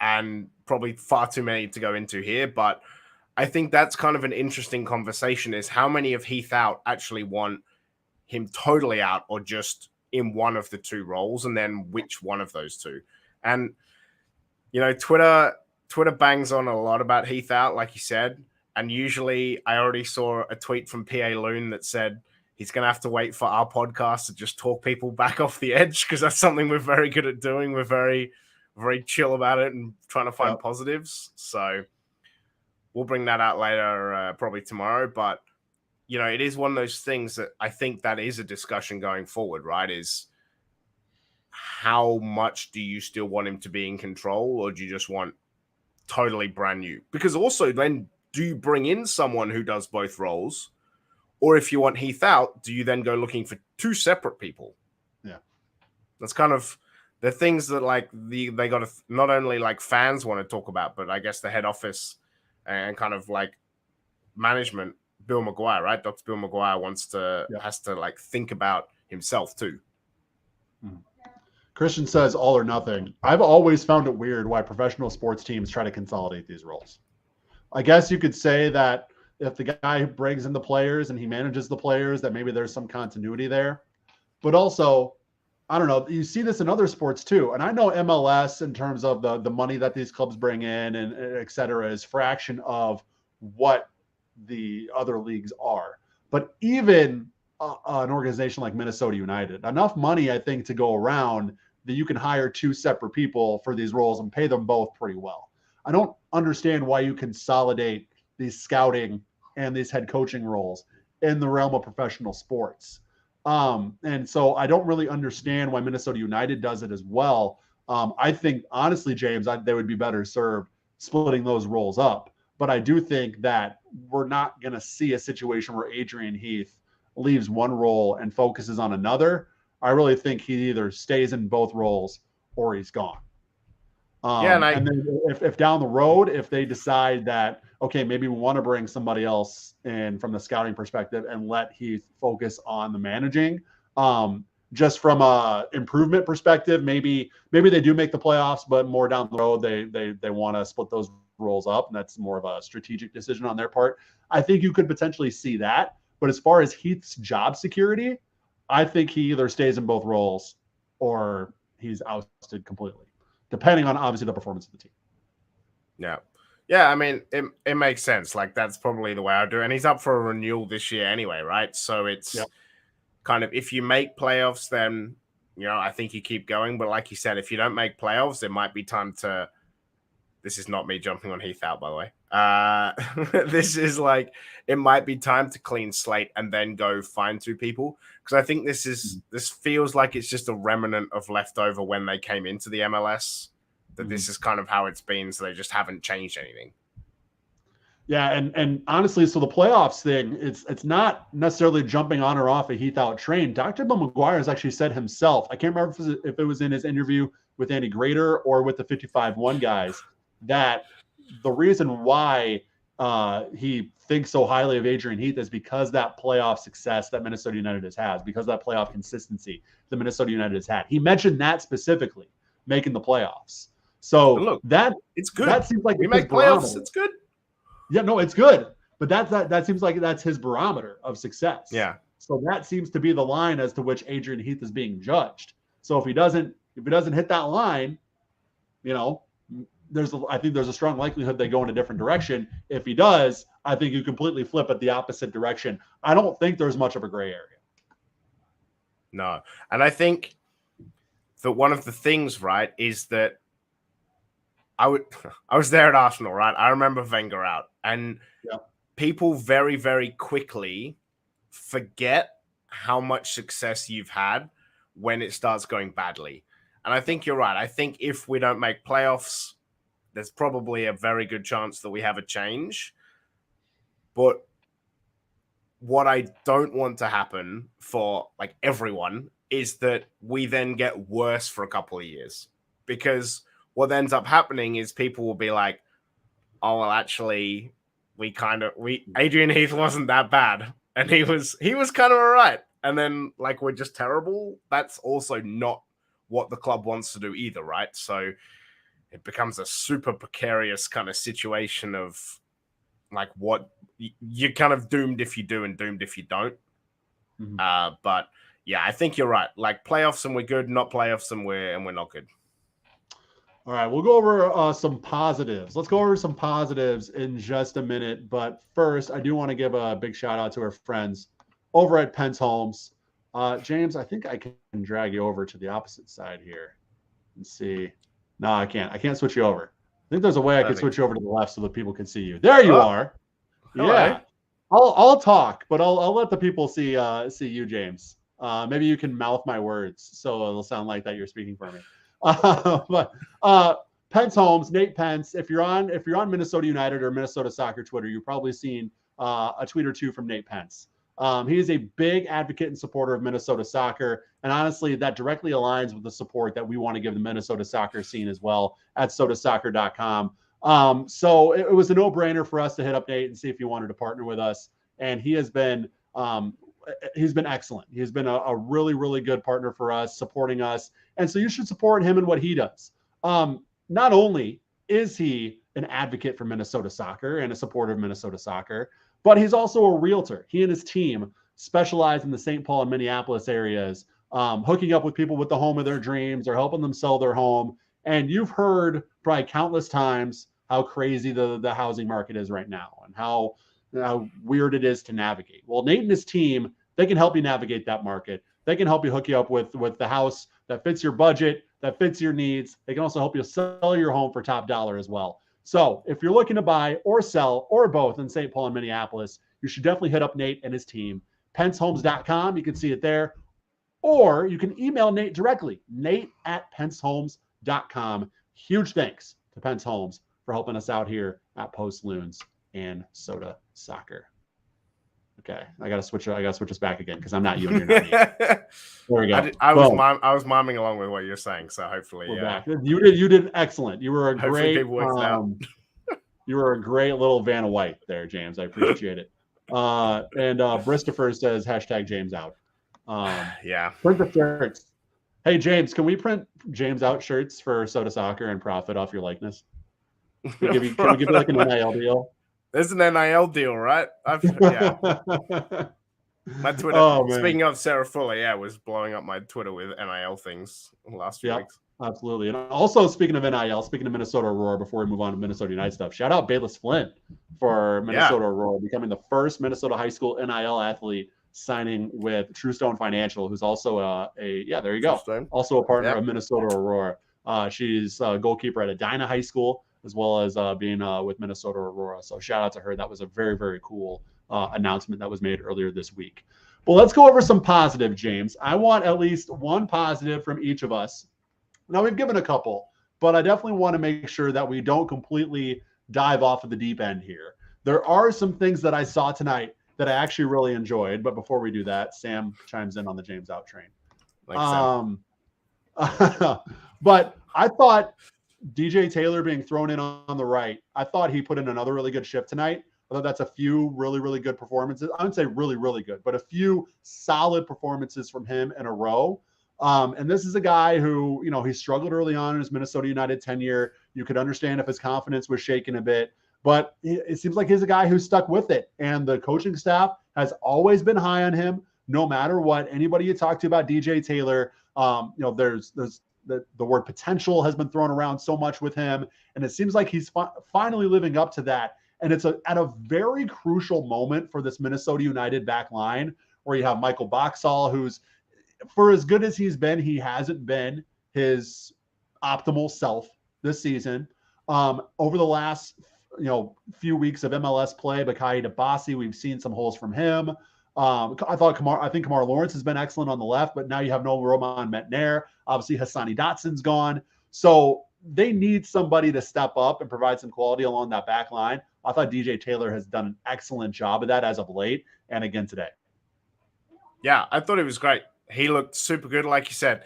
and probably far too many to go into here. But I think that's kind of an interesting conversation, is how many of Heath out actually want him totally out or just in one of the two roles, and then which one of those two. And, Twitter bangs on a lot about Heath out, like you said. And usually I already saw a tweet from PA Loon that said he's going to have to wait for our podcast to just talk people back off the edge, because that's something we're very good at doing. We're very, very chill about it and trying to find positives. So we'll bring that out later, probably tomorrow. But, it is one of those things that I think that is a discussion going forward, right? Is how much do you still want him to be in control, or do you just want totally brand new? Because also then, do you bring in someone who does both roles? Or if you want Heath out, do you then go looking for two separate people? Yeah. That's kind of the things that they got to not only like fans want to talk about, but I guess the head office and kind of like management, Bill McGuire, right? Dr. Bill McGuire has to like think about himself too. Christian says all or nothing. I've always found it weird why professional sports teams try to consolidate these roles. I guess you could say that if the guy who brings in the players and he manages the players, that maybe there's some continuity there. But also, I don't know, you see this in other sports too. And I know MLS, in terms of the money that these clubs bring in and et cetera, is fraction of what the other leagues are. But even an organization like Minnesota United, enough money, I think, to go around that you can hire two separate people for these roles and pay them both pretty well. I don't understand why you consolidate these scouting and these head coaching roles in the realm of professional sports. And so I don't really understand why Minnesota United does it as well. I think, honestly, James, they would be better served splitting those roles up. But I do think that we're not going to see a situation where Adrian Heath leaves one role and focuses on another. I really think he either stays in both roles or he's gone. And then if down the road, if they decide that, okay, maybe we want to bring somebody else in from the scouting perspective and let Heath focus on the managing, just from a improvement perspective, maybe they do make the playoffs, but more down the road, they want to split those rolls up, and that's more of a strategic decision on their part. I think you could potentially see that. But as far as Heath's job security, I think he either stays in both roles or he's ousted completely, depending on obviously the performance of the team. Yeah. Yeah, I mean, it makes sense. Like, that's probably the way I do it. And he's up for a renewal this year anyway, right? So it's kind of, if you make playoffs, then, I think you keep going. But like you said, if you don't make playoffs, it might be time to, this is not me jumping on Heath out, by the way. This is like, it might be time to clean slate and then go find two people. Because I think this feels like it's just a remnant of leftover when they came into the MLS. That this is kind of how it's been, so they just haven't changed anything. Yeah, and honestly, so the playoffs thing, it's not necessarily jumping on or off a Heath out train. Dr. Bill McGuire has actually said himself, I can't remember if it was in his interview with Andy Grader or with the 55-1 guys, that the reason why he thinks so highly of Adrian Heath is because that playoff success that Minnesota United has, because that playoff consistency that Minnesota United has had. He mentioned that specifically, making the playoffs. So look, that it's good. That seems like we make playoffs. It's good. Yeah, no, it's good. But that seems like that's his barometer of success. Yeah. So that seems to be the line as to which Adrian Heath is being judged. So if he doesn't hit that line, I think there's a strong likelihood they go in a different direction. If he does, I think you completely flip at the opposite direction. I don't think there's much of a gray area. No. And I think that one of the things, right, is that I was there at Arsenal, right? I remember Wenger out, and people very, very quickly forget how much success you've had when it starts going badly. And I think you're right. I think if we don't make playoffs, there's probably a very good chance that we have a change. But what I don't want to happen for like everyone is that we then get worse for a couple of years, because what ends up happening is people will be like, oh, well, actually, Adrian Heath wasn't that bad. And he was kind of all right. And then like, we're just terrible. That's also not what the club wants to do either, right? So it becomes a super precarious kind of situation of like, what you're kind of doomed if you do and doomed if you don't. Mm-hmm. But yeah, I think you're right. Like, playoffs and we're good, not playoffs and we're not good. All right, we'll go over some positives. Let's go over some positives in just a minute. But first, I do want to give a big shout out to our friends over at Pence Homes. James, I think I can drag you over to the opposite side here and see. No, I can't. I can't switch you over. I think there's a way I can switch you over to the left so that people can see you. There you are. Hello. Yeah. I'll talk, but I'll let the people see you, James. Maybe you can mouth my words so it'll sound like that you're speaking for me. But Pence Homes, Nate Pence. If you're on Minnesota United or Minnesota Soccer Twitter, you've probably seen a tweet or two from Nate Pence. He is a big advocate and supporter of Minnesota soccer, and honestly, that directly aligns with the support that we want to give the Minnesota soccer scene as well at sotasoccer.com. So it was a no-brainer for us to hit up Nate and see if he wanted to partner with us, and he has been excellent. He's been a really, really good partner for us, supporting us. And so you should support him in what he does. Not only is he an advocate for Minnesota soccer and a supporter of Minnesota soccer, but he's also a realtor. He and his team specialize in the St. Paul and Minneapolis areas, hooking up with people with the home of their dreams or helping them sell their home. And you've heard probably countless times how crazy the housing market is right now and how weird it is to navigate. Well, Nate and his team, they can help you navigate that market. They can help you hook you up with the house that fits your budget, that fits your needs. They can also help you sell your home for top dollar as well. So if you're looking to buy or sell or both in St. Paul and Minneapolis, you should definitely hit up Nate and his team. PenceHomes.com, you can see it there. Or you can email Nate directly, nate@pencehomes.com. Huge thanks to Pence Homes for helping us out here at Post Loons and Sota Soccer. Okay, I gotta switch us back again because I'm not you and you're not me. There we go. I was miming along with what you're saying, so hopefully, we're back. You did excellent. You were a great. You were a great little Vanna White there, James. I appreciate it. And Christopher says #James out. Yeah. Print the shirts. Hey James, can we print James out shirts for Sota Soccer and profit off your likeness? Can we give you like an NIL deal? There's an NIL deal, right? Yeah. My Twitter. Oh man. Speaking of Sarah Fuller, yeah, was blowing up my Twitter with NIL things in the last few weeks. Absolutely. And also, speaking of NIL, speaking of Minnesota Aurora, before we move on to Minnesota United stuff, shout out Bayless Flint for Minnesota Aurora becoming the first Minnesota high school NIL athlete signing with True Stone Financial, who's also there you go, also a partner of Minnesota Aurora. She's a goalkeeper at Edina High School, as well as being with Minnesota Aurora. So shout out to her. That was a very, very cool announcement that was made earlier this week. But let's go over some positive, James. I want at least one positive from each of us. Now, we've given a couple, but I definitely want to make sure that we don't completely dive off of the deep end here. There are some things that I saw tonight that I actually really enjoyed. But before we do that, Sam chimes in on the James Out train. But I thought DJ Taylor being thrown in on the right, I thought he put in another really good shift tonight. I thought that's a few really, really good performances. I wouldn't say really, really good, but a few solid performances from him in a row. And this is a guy who, he struggled early on in his Minnesota United tenure. You could understand if his confidence was shaken a bit, but it seems like he's a guy who stuck with it. And the coaching staff has always been high on him, no matter what. Anybody you talk to about DJ Taylor, there's the word potential has been thrown around so much with him. And it seems like he's finally living up to that. And it's at a very crucial moment for this Minnesota United back line, where you have Michael Boxall, who's, for as good as he's been, he hasn't been his optimal self this season. Over the last few weeks of MLS play, Bakayi Dabasi, we've seen some holes from him. I think Kamar Lawrence has been excellent on the left, but now you have no Roman Metner. Obviously, Hassani Dotson's gone. So they need somebody to step up and provide some quality along that back line. I thought DJ Taylor has done an excellent job of that as of late, and again today. Yeah, I thought it was great. He looked super good, like you said.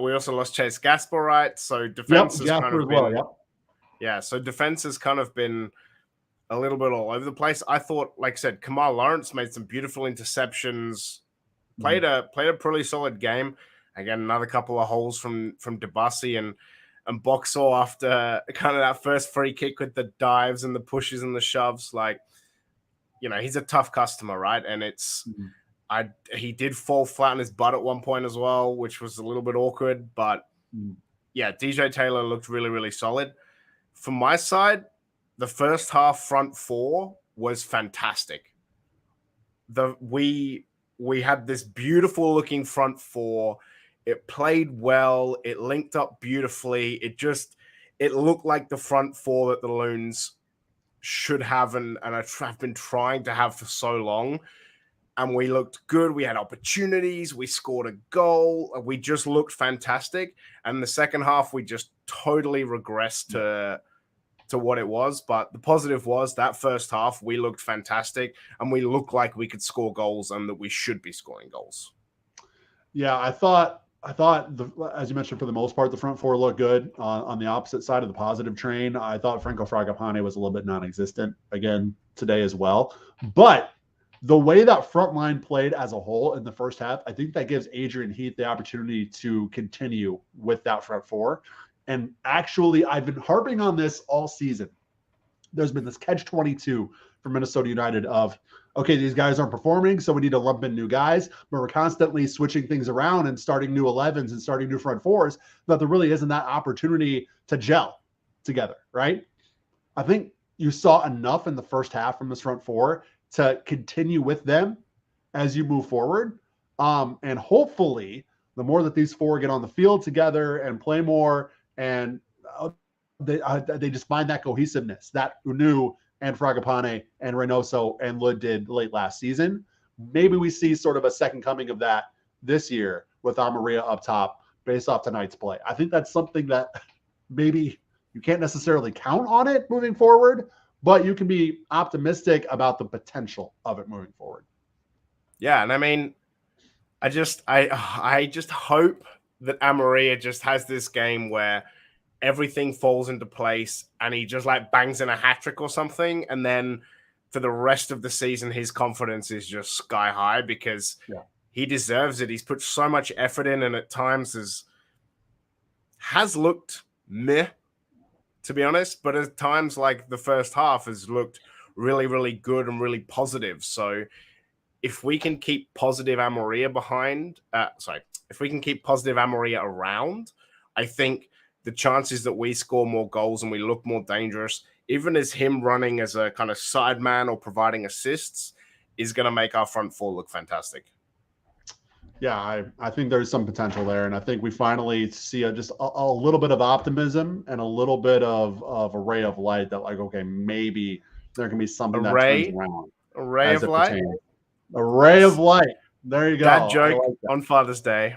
We also lost Chase Gasper, right? So defense has kind of been, so defense has kind of been a little bit all over the place. I thought, like I said, Kamar Lawrence made some beautiful interceptions, played a pretty solid game. Again, another couple of holes from Dabasi and Boxall after kind of that first free kick with the dives and the pushes and the shoves. Like, he's a tough customer, right? And it's he did fall flat on his butt at one point as well, which was a little bit awkward. But yeah, DJ Taylor looked really, really solid. From my side, the first half front four was fantastic. We had this beautiful looking front four. It played well. It linked up beautifully. It looked like the front four that the Loons should have and have been trying to have for so long. And we looked good. We had opportunities. We scored a goal. We just looked fantastic. And the second half, we just totally regressed to what it was. But the positive was that first half, we looked fantastic. And we looked like we could score goals and that we should be scoring goals. Yeah, I thought, as you mentioned, for the most part, the front four looked good. On the opposite side of the positive train, I thought Franco Fragapane was a little bit non-existent again today as well. But the way that front line played as a whole in the first half, I think that gives Adrian Heath the opportunity to continue with that front four. And actually, I've been harping on this all season. There's been this catch-22 for Minnesota United of, okay, these guys aren't performing, so we need to lump in new guys, but we're constantly switching things around and starting new 11s and starting new front fours, but there really isn't that opportunity to gel together, right? I think you saw enough in the first half from this front four to continue with them as you move forward. And hopefully, the more that these four get on the field together and play more, and they just find that cohesiveness that Unu and Fragapane and Reynoso and Lud did late last season. Maybe we see sort of a second coming of that this year with Amaria up top based off tonight's play. I think that's something that maybe you can't necessarily count on it moving forward, but you can be optimistic about the potential of it moving forward. Yeah, and I mean, I just hope that Amaria just has this game where everything falls into place and he just like bangs in a hat trick or something. And then for the rest of the season, his confidence is just sky high because he deserves it. He's put so much effort in and at times has looked meh. to be honest. But at times, like the first half has looked really, really good and really positive. So if we can keep positive Amoria if we can keep positive Amoria around, I think the chances that we score more goals and we look more dangerous, even as him running as a kind of side man or providing assists, is going to make our front four look fantastic. Yeah, I think there's some potential there. And I think we finally see just a little bit of optimism and a little bit of a ray of light that, like, okay, maybe there can be something that turns around. A ray of light? A ray of light. There you go. Dad joke on Father's Day.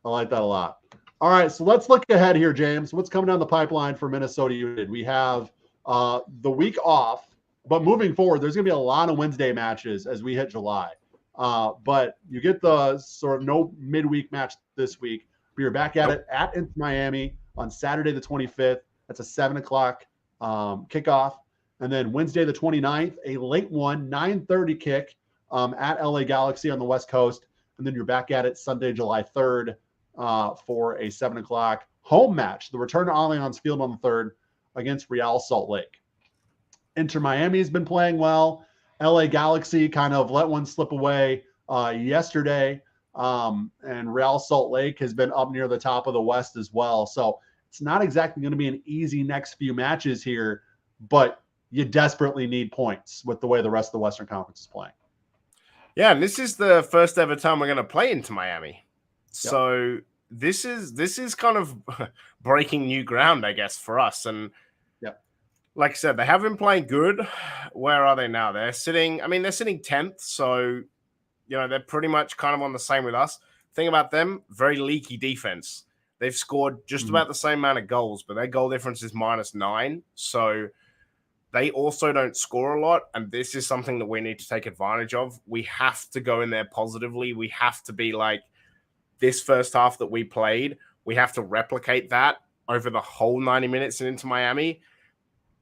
I like that a lot. All right, so let's look ahead here, James. What's coming down the pipeline for Minnesota United? We have the week off, but moving forward, there's going to be a lot of Wednesday matches as we hit July. But you get the sort of no midweek match this week. But you're back at it at Inter Miami on Saturday the 25th. That's a 7 o'clock kickoff. And then Wednesday the 29th, a late one, 9:30 kick at LA Galaxy on the West Coast. And then you're back at it Sunday, July 3rd for a 7 o'clock home match. The return to Allianz Field on the 3rd against Real Salt Lake. Inter Miami has been playing well. LA Galaxy kind of let one slip away yesterday. And Real Salt Lake has been up near the top of the West as well. So it's not exactly going to be an easy next few matches here, but you desperately need points with the way the rest of the Western Conference is playing. Yeah, and this is the first ever time we're going to play into Miami. Yep. So this is kind of breaking new ground, I guess, for us. And like I said, they have been playing good. Where are they now? They're sitting 10th. So, they're pretty much kind of on the same with us. Thing about them, very leaky defense. They've scored just about the same amount of goals, but their goal difference is -9. So they also don't score a lot. And this is something that we need to take advantage of. We have to go in there positively. We have to be like this first half that we played. We have to replicate that over the whole 90 minutes and into Miami.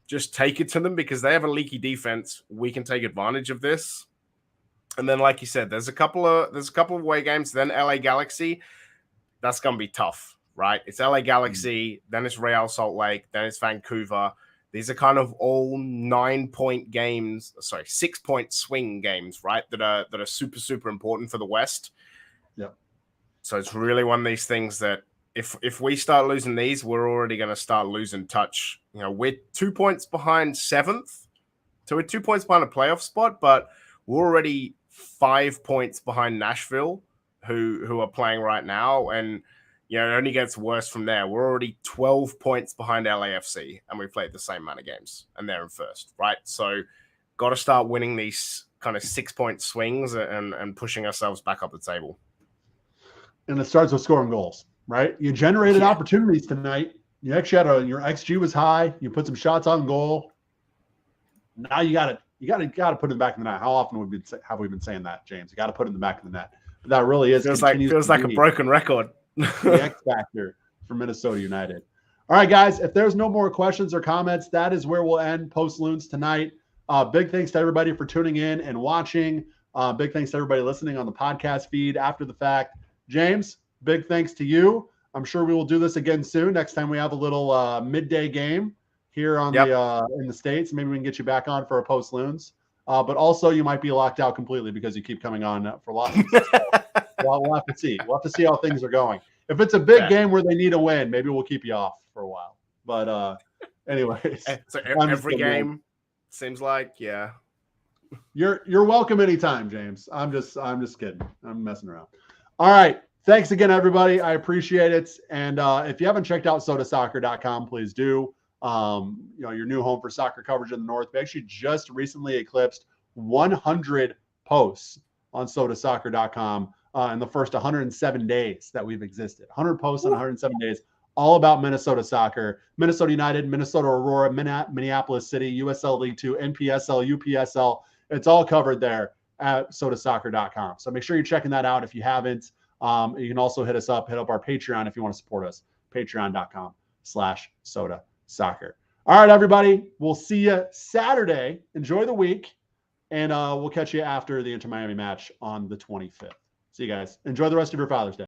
Just take it to them because they have a leaky defense. We can take advantage of this. And then, like you said, there's a couple of away games. Then LA Galaxy, that's going to be tough, right? It's LA Galaxy, then it's Real Salt Lake, then it's Vancouver. These are kind of all 9-point games, 6-point swing games, right? That are super, super important for the West. Yeah. So it's really one of these things that if we start losing these, we're already going to start losing touch. We're 2 points behind 7th. So we're 2 points behind a playoff spot, but we're already 5 points behind Nashville, who are playing right now. And, it only gets worse from there. We're already 12 points behind LAFC, and we played the same amount of games, and they're in first, right? So got to start winning these kind of 6-point swings and pushing ourselves back up the table. And it starts with scoring goals. Right, you generated opportunities tonight. You actually had your XG was high. You put some shots on goal. Now you got to put it back in the net. How often have we been saying that, James? You got to put it in the back of the net. But that really feels like a broken record. The X factor for Minnesota United. All right, guys. If there's no more questions or comments, that is where we'll end Post Loons tonight. Big thanks to everybody for tuning in and watching. Big thanks to everybody listening on the podcast feed after the fact. James, big thanks to you. I'm sure we will do this again soon. Next time we have a little midday game here on in the States. Maybe we can get you back on for a Post Loons. But also you might be locked out completely because you keep coming on for losses. Well, we'll have to see. We'll have to see how things are going. If it's a big game where they need a win, maybe we'll keep you off for a while. But anyways. So every game seems like, You're welcome anytime, James. I'm just kidding. I'm messing around. All right. Thanks again, everybody. I appreciate it. And if you haven't checked out sotasoccer.com, please do. Your new home for soccer coverage in the North. We actually just recently eclipsed 100 posts on sotasoccer.com in the first 107 days that we've existed. 100 posts in 107 days, all about Minnesota soccer, Minnesota United, Minnesota Aurora, Minneapolis City, USL League 2, NPSL, UPSL. It's all covered there at sotasoccer.com. So make sure you're checking that out if you haven't. You can also hit up our Patreon if you want to support us. Patreon.com/Sota Soccer. All right, everybody. We'll see you Saturday. Enjoy the week. And we'll catch you after the Inter Miami match on the 25th. See you guys. Enjoy the rest of your Father's Day.